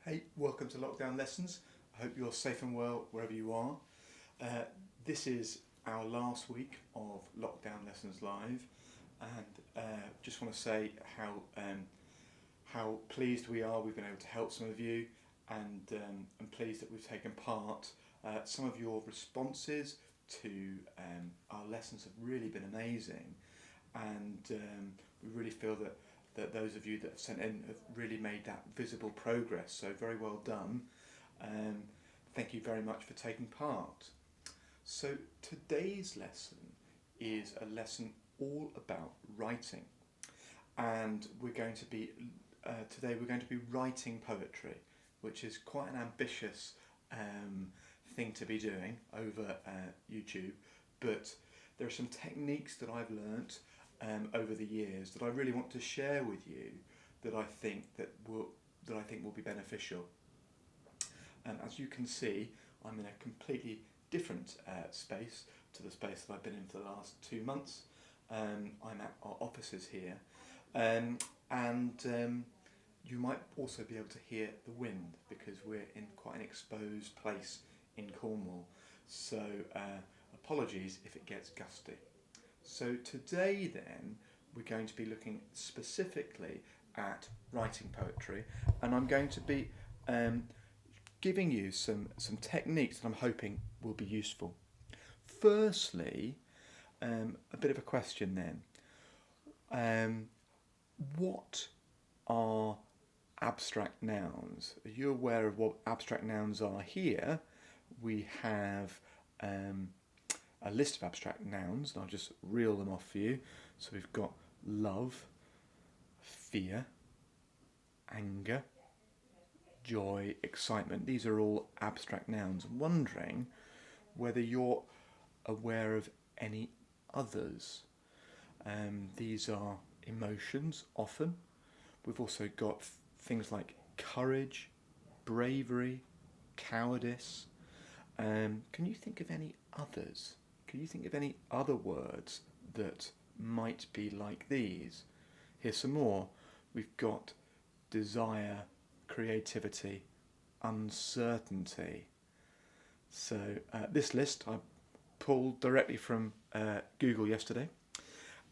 Hey, welcome to Lockdown Lessons. I hope you're safe and well wherever you are. This is our last week of Lockdown Lessons Live, and just want to say how pleased we are. We've been able to help some of you, and I'm pleased that we've taken part. Some of your responses to our lessons have really been amazing, and we really feel that those of you that have sent in have really made that visible progress, so very well done. Thank you very much for taking part. So today's lesson is a lesson all about writing, and we're going to be writing poetry, which is quite an ambitious thing to be doing over YouTube, but there are some techniques that I've learnt over the years that I really want to share with you that I think will be beneficial. As you can see, I'm in a completely different space to the space that I've been in for the last 2 months. I'm at our offices here, and you might also be able to hear the wind because we're in quite an exposed place in Cornwall, so apologies if it gets gusty. So today then we're going to be looking specifically at writing poetry, and I'm going to be giving you some techniques that I'm hoping will be useful. Firstly, a bit of a question then. What are abstract nouns? Are you aware of what abstract nouns are here? We have a list of abstract nouns, and I'll just reel them off for you. So we've got love, fear, anger, joy, excitement. These are all abstract nouns. I'm wondering whether you're aware of any others. These are emotions often. We've also got things like courage, bravery, cowardice. Can you think of any others? Can you think of any other words that might be like these? Here's some more. We've got desire, creativity, uncertainty. So this list I pulled directly from Google yesterday,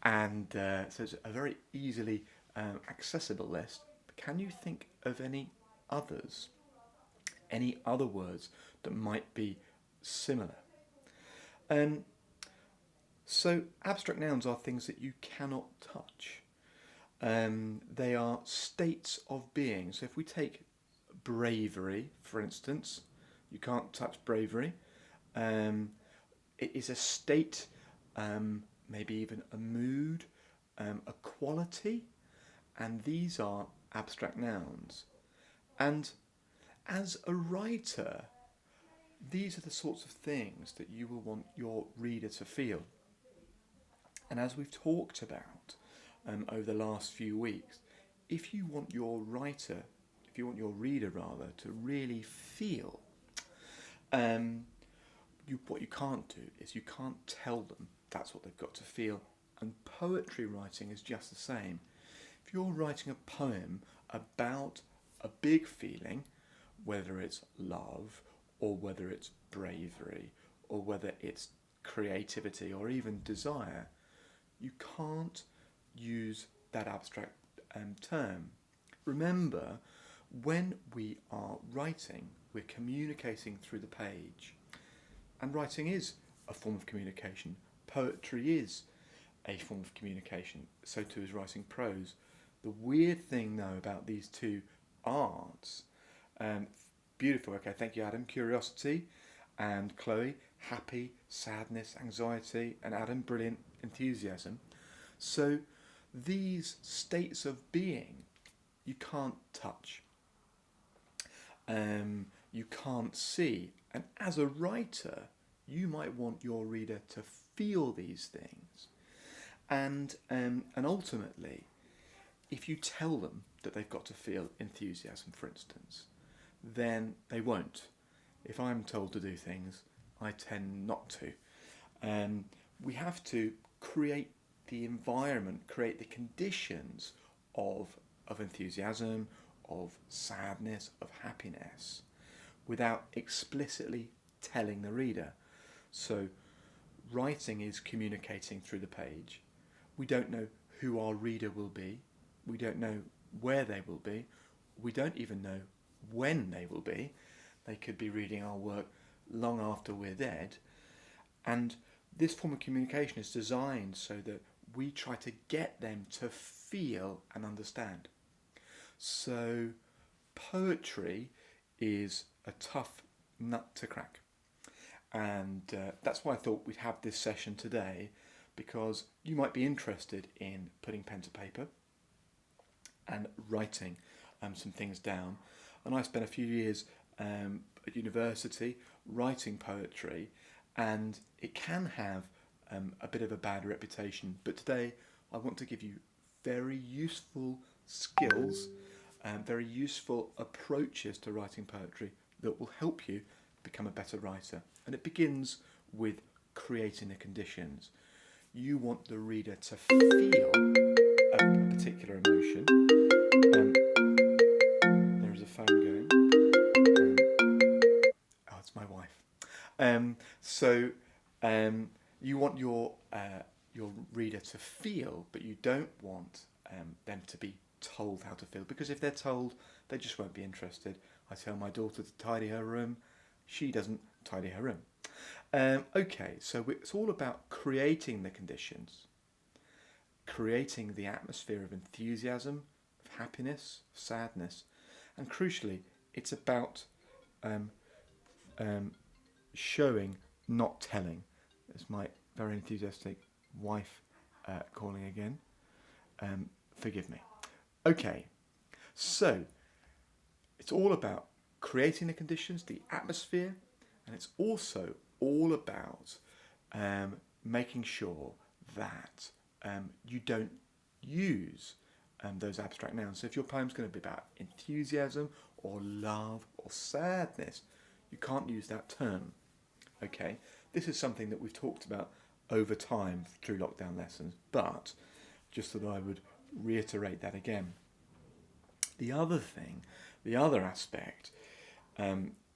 and so it's a very easily accessible list. But can you think of any others? Any other words that might be similar? So abstract nouns are things that you cannot touch. They are states of being. So if we take bravery, for instance, you can't touch bravery. It is a state, maybe even a mood, a quality, and these are abstract nouns. And as a writer, these are the sorts of things that you will want your reader to feel. And as we've talked about over the last few weeks, if you want your reader to really feel, what you can't do is you can't tell them that's what they've got to feel. And poetry writing is just the same. If you're writing a poem about a big feeling, whether it's love, or whether it's bravery, or whether it's creativity, or even desire, you can't use that abstract term. Remember, when we are writing, we're communicating through the page. And writing is a form of communication. Poetry is a form of communication. So too is writing prose. The weird thing, though, about these two arts, beautiful, okay, thank you, Adam. Curiosity, and Chloe, happy, sadness, anxiety, and Adam, brilliant, enthusiasm. So these states of being you can't touch, you can't see, and as a writer you might want your reader to feel these things, and ultimately if you tell them that they've got to feel enthusiasm, for instance, then they won't. If I'm told to do things, I tend not to. We have to create the environment, create the conditions of enthusiasm, of sadness, of happiness, without explicitly telling the reader. So writing is communicating through the page. We don't know who our reader will be. We don't know where they will be. We don't even know when they will be. They could be reading our work long after we're dead. And this form of communication is designed so that we try to get them to feel and understand. So poetry is a tough nut to crack. And that's why I thought we'd have this session today, because you might be interested in putting pen to paper and writing some things down. And I spent a few years at university writing poetry, and it can have a bit of a bad reputation. But today I want to give you very useful skills and very useful approaches to writing poetry that will help you become a better writer. And it begins with creating the conditions. You want the reader to feel a particular emotion. There is a phone going. Oh, it's my wife. You want your reader to feel, but you don't want them to be told how to feel, because if they're told, they just won't be interested. I tell my daughter to tidy her room. She doesn't tidy her room. Okay, so it's all about creating the conditions, creating the atmosphere of enthusiasm, of happiness, sadness, and crucially, it's about showing, not telling. There's my very enthusiastic wife calling again. Forgive me. Okay, so it's all about creating the conditions, the atmosphere, and it's also all about making sure that you don't use those abstract nouns. So if your poem's going to be about enthusiasm or love or sadness, you can't use that term. Okay, this is something that we've talked about over time through lockdown lessons, but just that I would reiterate that again. The other aspect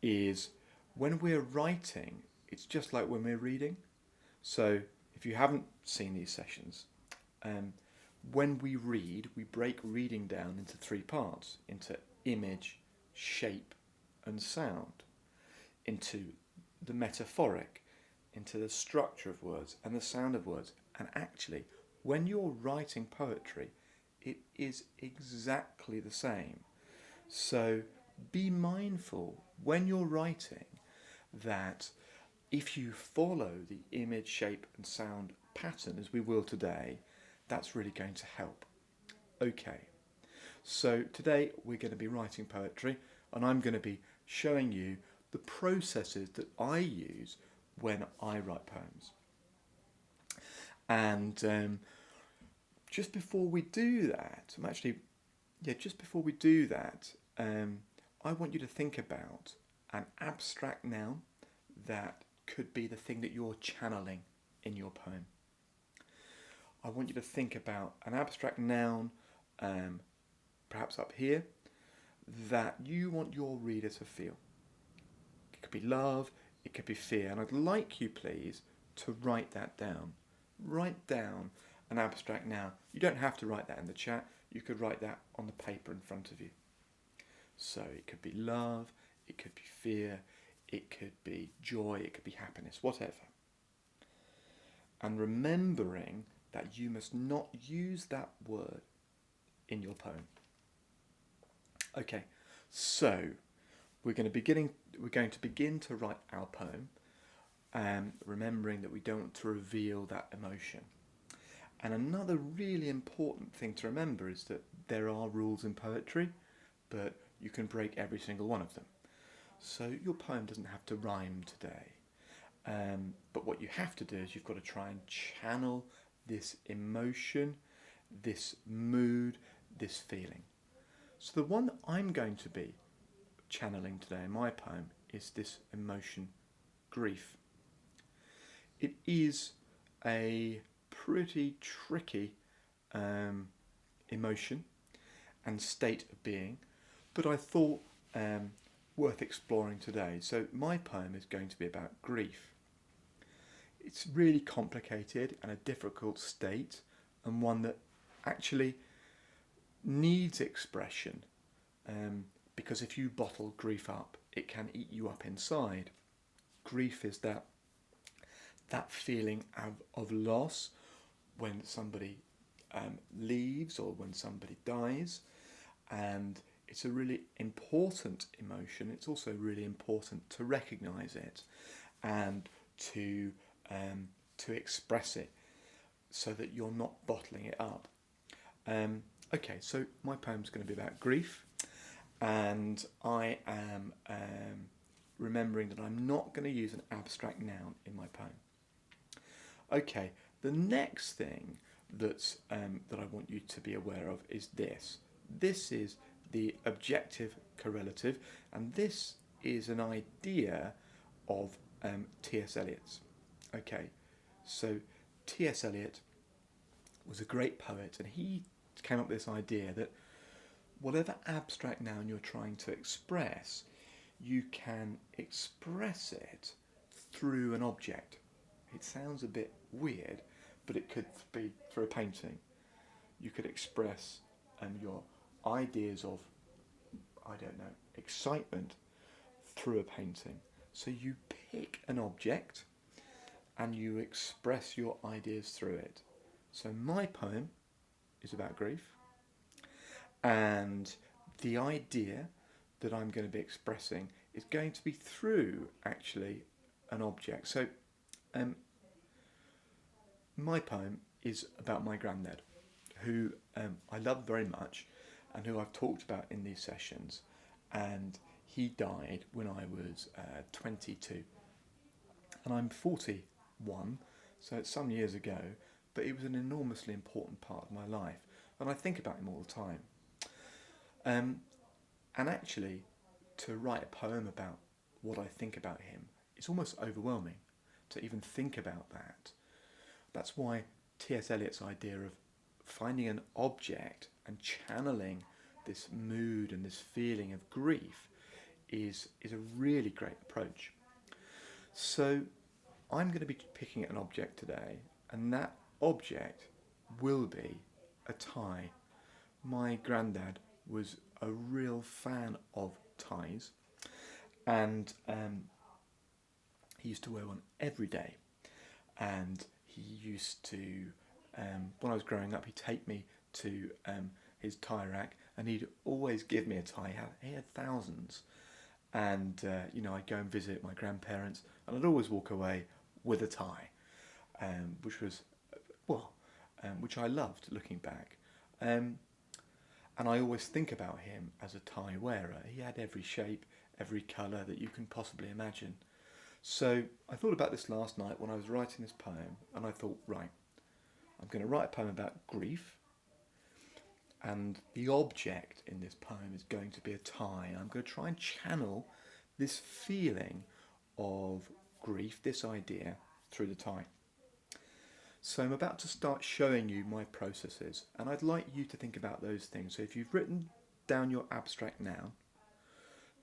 is when we're writing, it's just like when we're reading. So if you haven't seen these sessions, when we read, we break reading down into three parts: into image, shape, and sound, into the metaphoric, into the structure of words and the sound of words. And actually, when you're writing poetry, it is exactly the same. So be mindful when you're writing that if you follow the image, shape and sound pattern, as we will today, that's really going to help. Okay, so today we're going to be writing poetry, and I'm going to be showing you the processes that I use when I write poems. And just before we do that, I want you to think about an abstract noun that could be the thing that you're channeling in your poem. I want you to think about an abstract noun, perhaps up here, that you want your reader to feel. It could be love, it could be fear, and I'd like you, please, to write that down. Write down an abstract noun. You don't have to write that in the chat. You could write that on the paper in front of you. So it could be love, it could be fear, it could be joy, it could be happiness, whatever. And remembering that you must not use that word in your poem. Okay, so we're going to begin to write our poem, remembering that we don't want to reveal that emotion. And another really important thing to remember is that there are rules in poetry, but you can break every single one of them. So your poem doesn't have to rhyme today. But what you have to do is you've got to try and channel this emotion, this mood, this feeling. So the one that I'm going to be channeling today in my poem is this emotion, grief. It is a pretty tricky emotion and state of being, but I thought worth exploring today. So my poem is going to be about grief. It's really complicated and a difficult state, and one that actually needs expression, because if you bottle grief up, it can eat you up inside. Grief is that feeling of loss when somebody leaves or when somebody dies, and it's a really important emotion. It's also really important to recognise it and to express it so that you're not bottling it up. Okay, so my poem's going to be about grief, and I am remembering that I'm not going to use an abstract noun in my poem. Okay, the next thing that I want you to be aware of is this. This is the objective correlative, and this is an idea of T.S. Eliot's. Okay, so T.S. Eliot was a great poet, and he came up with this idea that whatever abstract noun you're trying to express, you can express it through an object. It sounds a bit weird, but it could be through a painting. You could express your ideas of, I don't know, excitement through a painting. So you pick an object and you express your ideas through it. So my poem is about grief, and the idea that I'm going to be expressing is going to be through actually an object. So my poem is about my granddad, who I love very much and who I've talked about in these sessions, and he died when I was 22, and I'm 41, so it's some years ago, but he was an enormously important part of my life, and I think about him all the time. And actually, to write a poem about what I think about him, it's almost overwhelming to even think about that. That's why T.S. Eliot's idea of finding an object and channeling this mood and this feeling of grief is a really great approach. So I'm going to be picking an object today, and that object will be a tie. My granddad was a real fan of ties, and he used to wear one every day, and he used to, when I was growing up, he'd take me to his tie rack, and he'd always give me a tie. He had thousands, and I'd go and visit my grandparents, and I'd always walk away with a tie, which I loved looking back. And I always think about him as a tie wearer. He had every shape, every colour that you can possibly imagine. So I thought about this last night when I was writing this poem, and I thought, right, I'm going to write a poem about grief, and the object in this poem is going to be a tie. I'm going to try and channel this feeling of grief, this idea, through the tie. So I'm about to start showing you my processes, and I'd like you to think about those things. So if you've written down your abstract noun,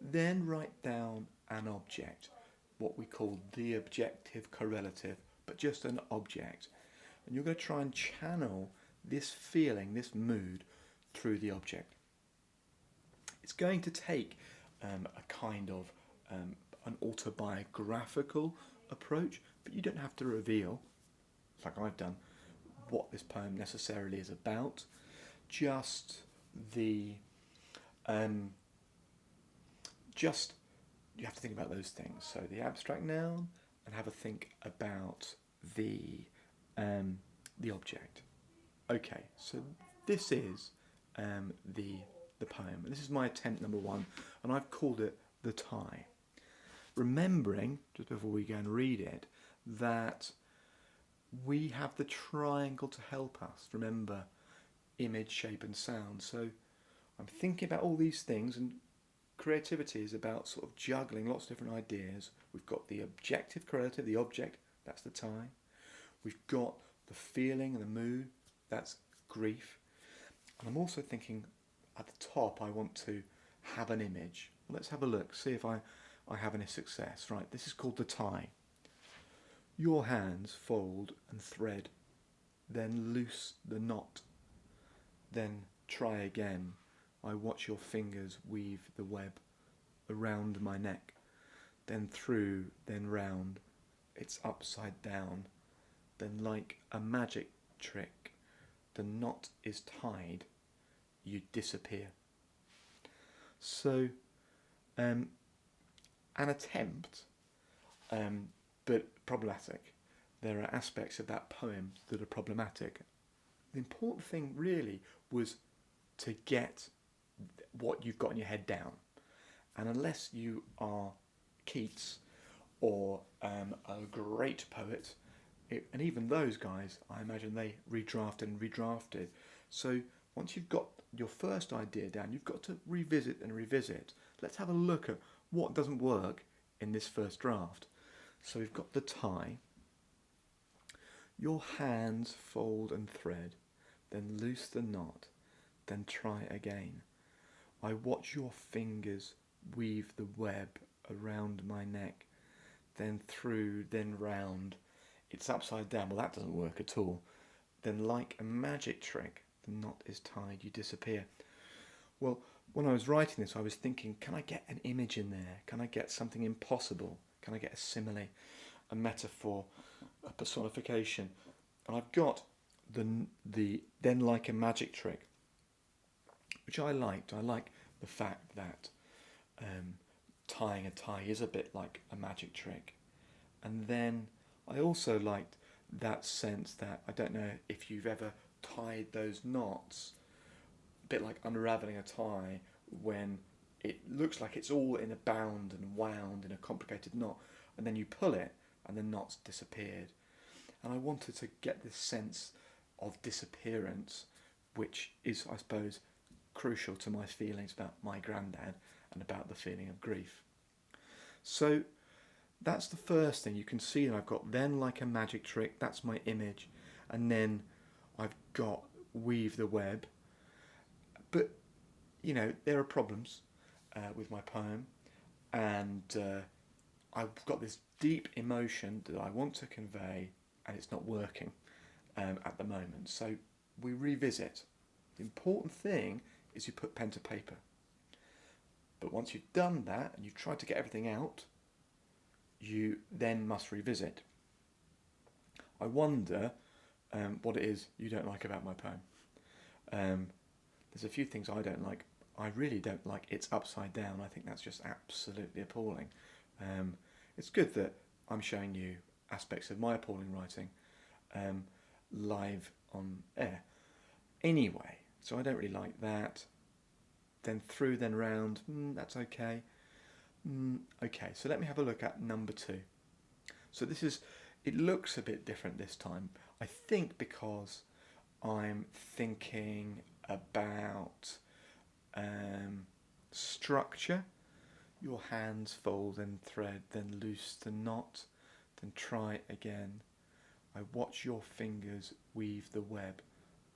then write down an object, what we call the objective correlative, but just an object. And you're going to try and channel this feeling, this mood, through the object. It's going to take a kind of an autobiographical approach, but you don't have to reveal, like I've done, what this poem necessarily is about. Just you have to think about those things. So the abstract noun, and have a think about the object. Okay, so this is the poem. This is my attempt number 1, and I've called it The Tie. Remembering, just before we go and read it, that we have the triangle to help us remember image, shape and sound. So I'm thinking about all these things, and creativity is about sort of juggling lots of different ideas. We've got the objective correlative, the object, that's the tie. We've got the feeling and the mood, that's grief. And I'm also thinking at the top I want to have an image. Let's have a look, see if I have any success. Right, this is called the tie. Your hands fold and thread, then loose the knot, then try again. I watch your fingers weave the web around my neck, then through, then round. It's upside down, then like a magic trick, the knot is tied, you disappear. So, an attempt, but problematic. There are aspects of that poem that are problematic. The important thing really was to get what you've got in your head down. And unless you are Keats or a great poet, and even those guys, I imagine they redrafted and redrafted. So once you've got your first idea down, you've got to revisit and revisit. Let's have a look at what doesn't work in this first draft. So we've got the tie. Your hands fold and thread, then loose the knot, then try again. I watch your fingers weave the web around my neck, then through, then round. It's upside down. Well, that doesn't work at all. Then like a magic trick, the knot is tied, you disappear. Well, when I was writing this, I was thinking, can I get an image in there? Can I get something impossible? Can I get a simile, a metaphor, a personification? And I've got the then like a magic trick, which I liked. I like the fact that tying a tie is a bit like a magic trick. And then I also liked that sense that, I don't know if you've ever tied those knots, a bit like unravelling a tie, when it looks like it's all in a bound and wound in a complicated knot, and then you pull it and the knot's disappeared. And I wanted to get this sense of disappearance, which is, I suppose, crucial to my feelings about my granddad and about the feeling of grief. So that's the first thing. You can see that I've got then like a magic trick, that's my image, and then I've got weave the web. But, you know, there are problems with my poem, and I've got this deep emotion that I want to convey, and it's not working at the moment. So we revisit. The important thing is you put pen to paper. But once you've done that and you've tried to get everything out, you then must revisit. I wonder what it is you don't like about my poem. There's a few things I don't like. I really don't like it's upside down. I think that's just absolutely appalling. It's good that I'm showing you aspects of my appalling writing live on air. Anyway, so I don't really like that. Then through, then round, that's okay. Okay, so let me have a look at number 2. So this is, it looks a bit different this time. I think because I'm thinking about structure. Your hands fold and thread, then loose the knot, then try again. I watch your fingers weave the web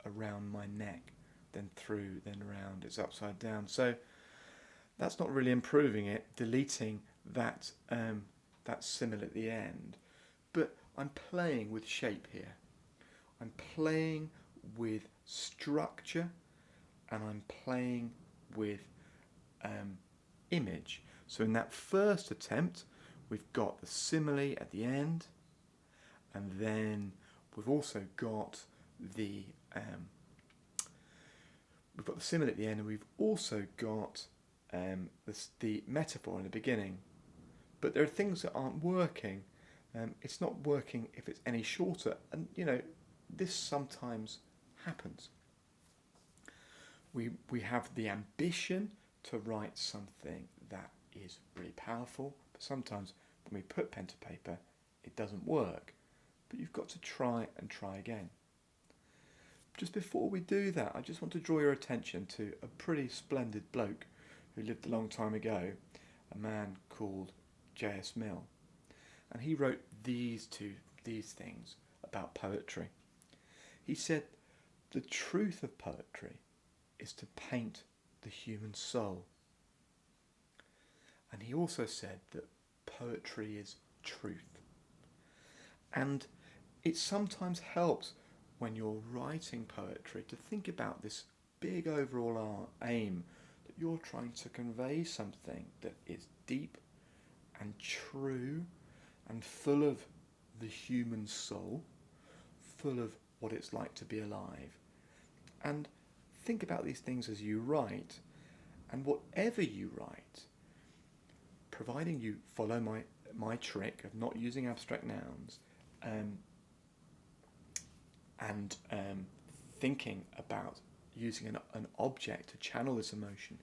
around my neck, then through, then round. It's upside down. So that's not really improving it, deleting that that simile at the end. But I'm playing with shape here. I'm playing with structure, and I'm playing with image. So in that first attempt, we've got the simile at the end, and then we've also got the simile at the end, and we've also got the metaphor in the beginning. But there are things that aren't working. It's not working if it's any shorter, and you know, this sometimes happens. We have the ambition to write something that is really powerful, but sometimes when we put pen to paper, it doesn't work. But you've got to try and try again. Just before we do that, I just want to draw your attention to a pretty splendid bloke who lived a long time ago, a man called J.S. Mill. And he wrote these things about poetry. He said, the truth of poetry is to paint the human soul. And he also said that poetry is truth. And it sometimes helps when you're writing poetry to think about this big overall aim, that you're trying to convey something that is deep and true and full of the human soul, full of what it's like to be alive. And think about these things as you write, and whatever you write, providing you follow my trick of not using abstract nouns, and thinking about using an object to channel this emotion,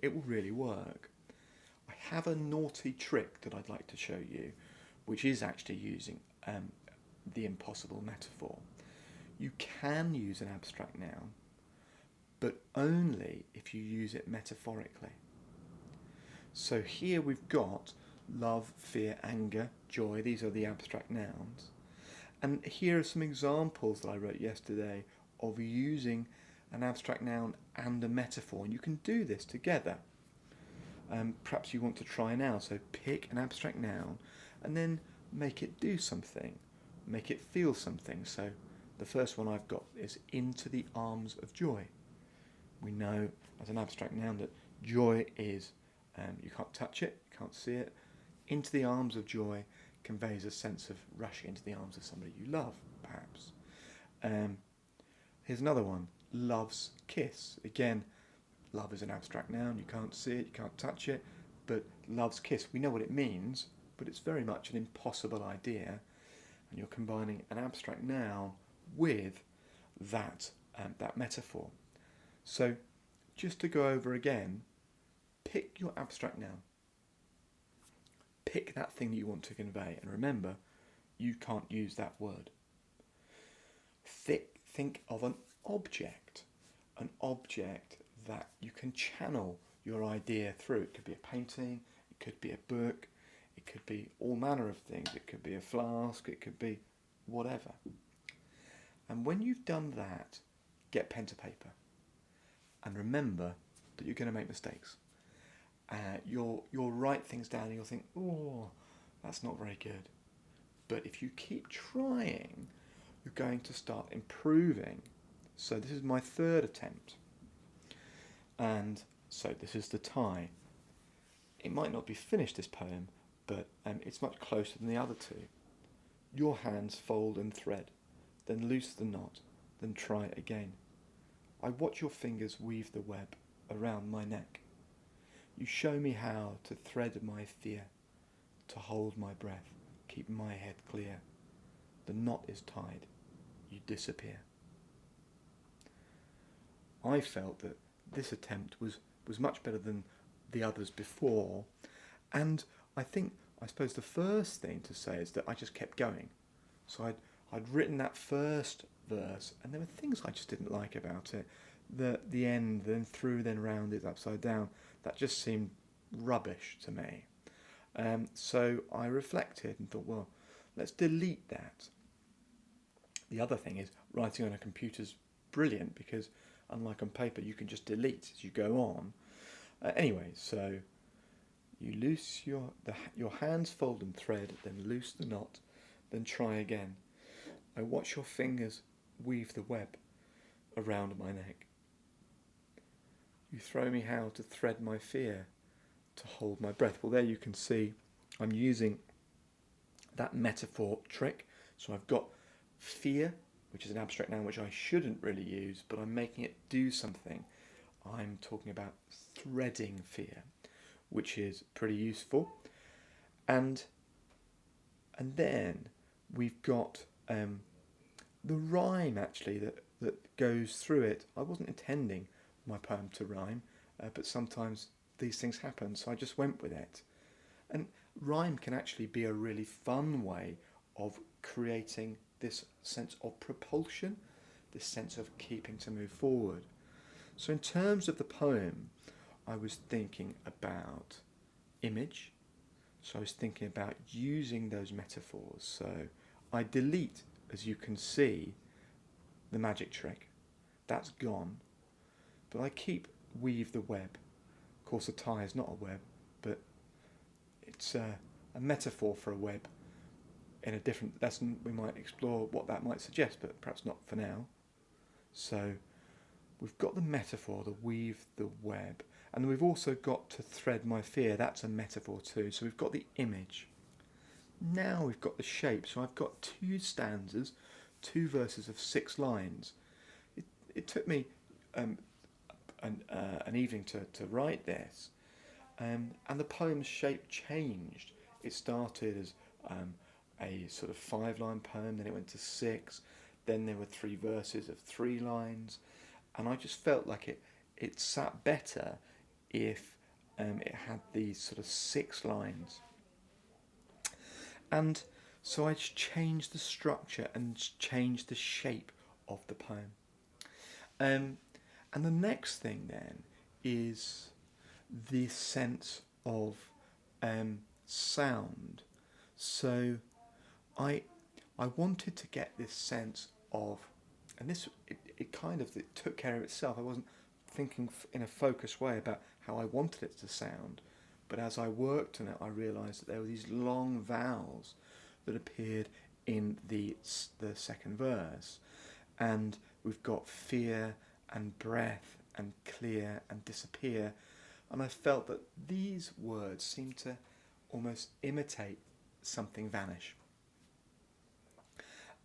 it will really work. I have a naughty trick that I'd like to show you, which is actually using the impossible metaphor. You can use an abstract noun, but only if you use it metaphorically. So here we've got love, fear, anger, joy. These are the abstract nouns. And here are some examples that I wrote yesterday of using an abstract noun and a metaphor. And you can do this together. Perhaps you want to try now. So pick an abstract noun and then make it do something. Make it feel something. So the first one I've got is into the arms of joy. We know as an abstract noun that joy is, you can't touch it, you can't see it. Into the arms of joy conveys a sense of rushing into the arms of somebody you love, perhaps. Here's another one, love's kiss. Again, love is an abstract noun, you can't see it, you can't touch it, but love's kiss, we know what it means, but it's very much an impossible idea, and you're combining an abstract noun with that metaphor. So, just to go over again, pick your abstract noun. Pick that thing that you want to convey, and remember, you can't use that word. Think of an object that you can channel your idea through. It could be a painting, it could be a book, it could be all manner of things. It could be a flask, it could be whatever. And when you've done that, get pen to paper. And remember that you're going to make mistakes. You'll write things down and you'll think, oh, that's not very good. But if you keep trying, you're going to start improving. So this is my third attempt. And so this is the tie. It might not be finished, this poem, but it's much closer than the other two. Your hands fold and thread, then loose the knot, then try again. I watch your fingers weave the web around my neck. You show me how to thread my fear, to hold my breath, keep my head clear. The knot is tied, you disappear. I felt that this attempt was much better than the others before, and I suppose the first thing to say is that I just kept going. So I'd written that first verse, and there were things I just didn't like about it. The end, then through, then round, is upside down. That just seemed rubbish to me. So I reflected and thought, well, let's delete that. The other thing is, writing on a computer's brilliant because, unlike on paper, you can just delete as you go on. Anyway, so you loose your hands fold and thread, then loose the knot, then try again. I watch your fingers weave the web around my neck. You throw me how to thread my fear, to hold my breath. Well, there you can see I'm using that metaphor trick. So I've got fear, which is an abstract noun which I shouldn't really use, but I'm making it do something. I'm talking about threading fear, which is pretty useful. And then we've got the rhyme actually that goes through it. I wasn't intending my poem to rhyme, but sometimes these things happen, so I just went with it. And rhyme can actually be a really fun way of creating this sense of propulsion, this sense of keeping to move forward. So in terms of the poem, I was thinking about image, so I was thinking about using those metaphors. So I delete, as you can see, the magic trick. That's gone. But I keep weave the web. Of course, a tie is not a web, but it's a metaphor for a web. In a different lesson we might explore what that might suggest, but perhaps not for now. So we've got the metaphor, the weave the web, and we've also got to thread my fear. That's a metaphor too. So we've got the image. Now we've got the shape. So I've got 2 stanzas, 2 verses of 6 lines. It took me an evening to write this, and the poem's shape changed. It started as a sort of 5-line poem, then it went to 6, then there were 3 verses of 3 lines, and I just felt like it sat better if it had these sort of 6 lines. And so I just changed the structure and changed the shape of the poem. And the next thing then is the sense of sound. So I wanted to get this sense of, and this it took care of itself. I wasn't thinking in a focused way about how I wanted it to sound, but as I worked on it, I realised that there were these long vowels that appeared in the second verse, and we've got fear and breath and clear and disappear, and I felt that these words seemed to almost imitate something vanish.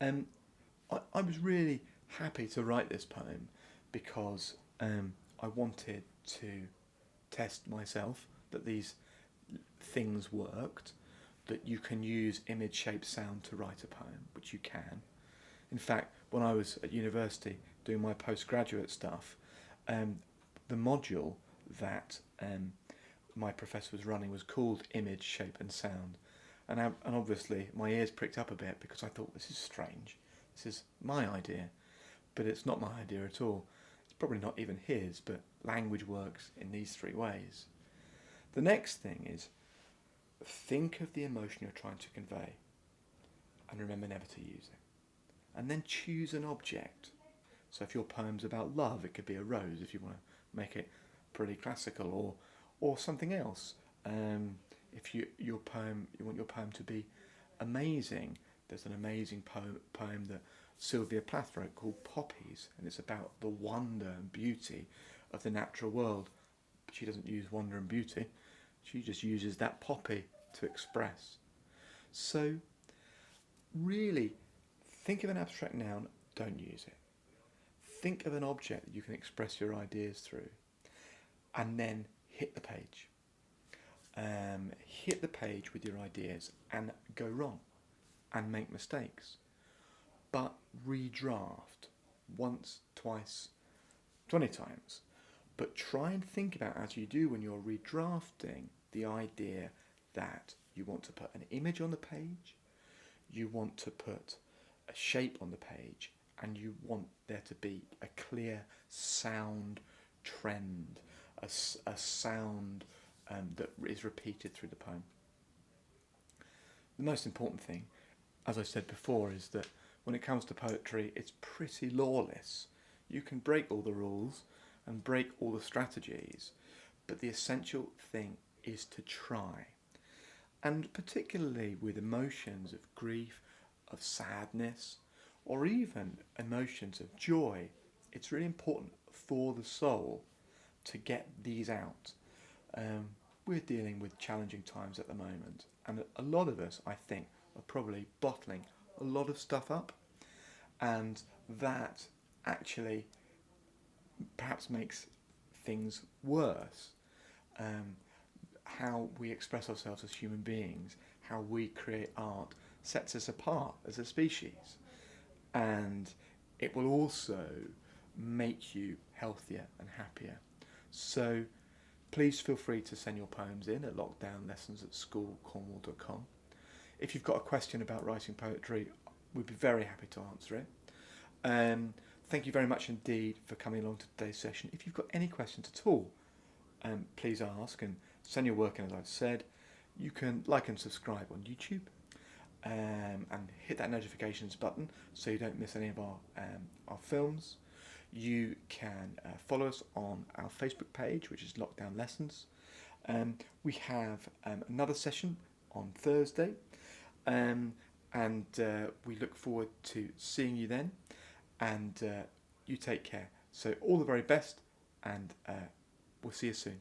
I was really happy to write this poem because I wanted to test myself that these things worked, that you can use image, shape, sound to write a poem, which you can. In fact, when I was at university doing my postgraduate stuff, the module that my professor was running was called Image, Shape and Sound. And obviously my ears pricked up a bit because I thought, this is strange. This is my idea, but it's not my idea at all. It's probably not even his, but language works in these 3 ways. The next thing is, think of the emotion you're trying to convey and remember never to use it. And then choose an object. So if your poem's about love, it could be a rose if you want to make it pretty classical, or something else. If you want your poem to be amazing, there's an amazing poem that Sylvia Plath wrote called Poppies, and it's about the wonder and beauty of the natural world. But she doesn't use wonder and beauty, she just uses that poppy to express. So really, think of an abstract noun, don't use it. Think of an object that you can express your ideas through, and then hit the page. Hit the page with your ideas and go wrong and make mistakes, but redraft once, twice, 20 times. But try and think about, as you do when you're redrafting, the idea that you want to put an image on the page, you want to put a shape on the page, and you want there to be a clear sound trend, a sound that is repeated through the poem. The most important thing, as I said before, is that when it comes to poetry, it's pretty lawless. You can break all the rules and break all the strategies, but the essential thing is to try. And particularly with emotions of grief, of sadness, or even emotions of joy, it's really important for the soul to get these out. We're dealing with challenging times at the moment, and a lot of us, I think, are probably bottling a lot of stuff up, and that actually perhaps makes things worse. How we express ourselves as human beings, how we create art, sets us apart as a species, and it will also make you healthier and happier. So please feel free to send your poems in at lockdownlessons@skoolcornwall.com. If you've got a question about writing poetry, we'd be very happy to answer it. Thank you very much indeed for coming along to today's session. If you've got any questions at all, please ask and send your work in. As I've said, you can like and subscribe on YouTube, and hit that notifications button so you don't miss any of our films. You can follow us on our Facebook page, which is Lockdown Lessons. We have another session on Thursday, and we look forward to seeing you then, and you take care. So all the very best, and we'll see you soon.